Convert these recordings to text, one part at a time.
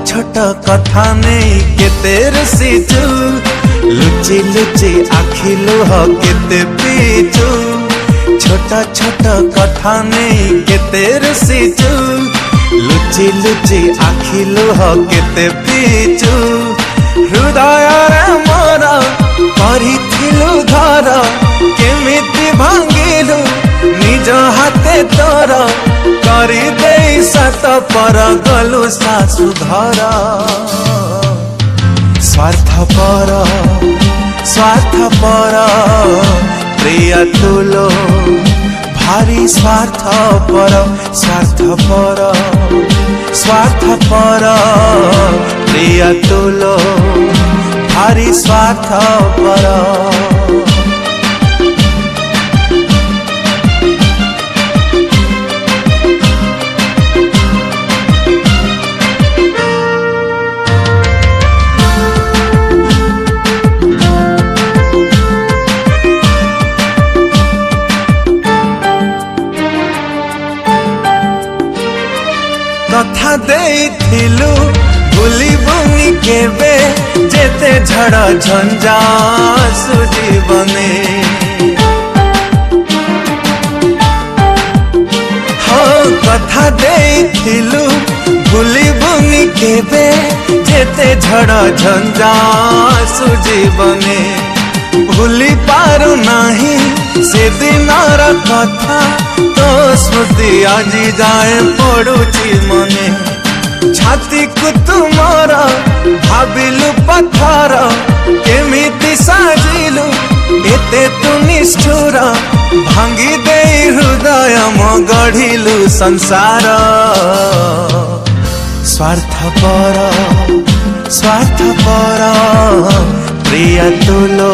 छोट कथा नहीं केते रुसीचु लुचि लुचि आखि लुह केते पीचु छोटा छोटा कथा नहीं केते रुसीचु लुचि लुचि आखि लुह केते पीचु हृदय रे मोर करिथिलु घर केमिति भांगिलु निज हाथे तोर करी दे सत पर गलु सासु घर स्वार्थपर स्वार्थपर प्रिय तुलो भारी स्वार्थपर स्वार्थपर स्वार्थपर प्रिय तुलो भारी स्वार्थपर कथा देइथिलु भूलिबुनि केबे जेते झड़ झंझा सुजीवने हो कथा देइथिलु भूलिबुनि केबे जेते झड़ झंझा सुजीवने भूली पारु नाही से दिनर कथा तो स्मृति आज जाए पड़ुची मने छाती को तुमर भाविलु पत्थर केमिति साजिलु एते तु निष्ठुर भांगी दे हृदय म गढ़िलु संसार स्वार्थपर स्वार्थपर प्रिय तुलो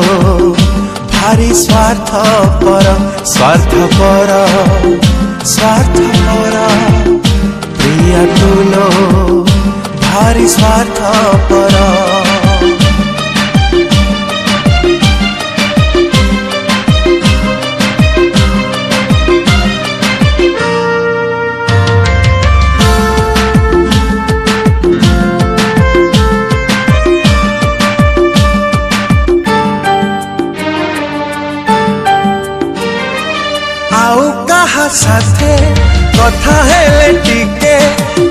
भारी स्वार्थपर स्वार्थपर स्वार्थपर प्रिय तुलो भारी स्वार्थपर आउ कहा साथे कथा हेले टिके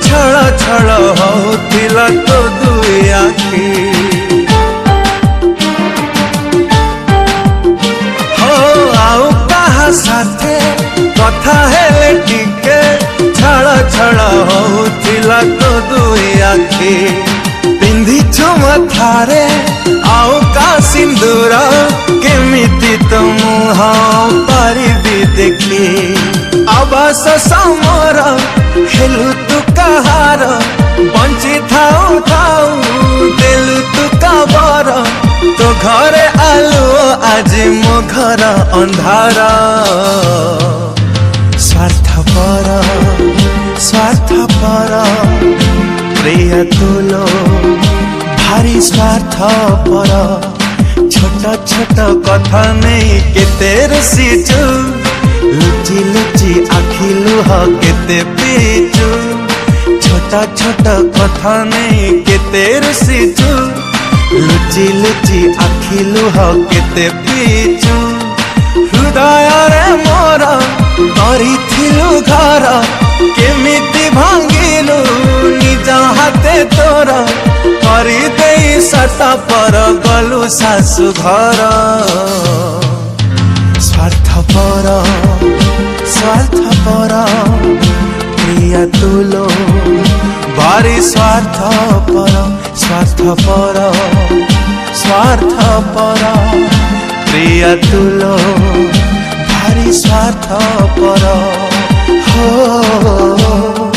छळ छळ होतिला तो दुई आखी हो आउ कहा साथे कथा हेले टिके छळ छळ होतिला तो दुई आखी पिंधी छुम थारे आउ का सिंदूर केमिति तो मुह पारिबी देखी आवास समर हेलु तु कहार बंची थाऊ थाऊ देलु तु कबर तो घरे आलु आज मो घर अंधार स्वार्थपर स्वार्थपर प्रिय तुलो भारी स्वार्थपर छोट छोट कथा नहीं केते रुसीचु लुचि लुचि आखि लुह केते पीचु छोटा छोटा कथा नहीं केते रुसीचु लुचि लुचि आखि लुह केते पीचु हृदय रे मोर करिथिलु घर केमिति भांगिलु निज हाथे तोर करी दे सत पर गलु सासु घर स्वार्थपर स्वार्थपर प्रिय तुलो भारी स्वार्थपर स्वार्थपर स्वार्थपर प्रिय तुलो भारी स्वार्थपर हो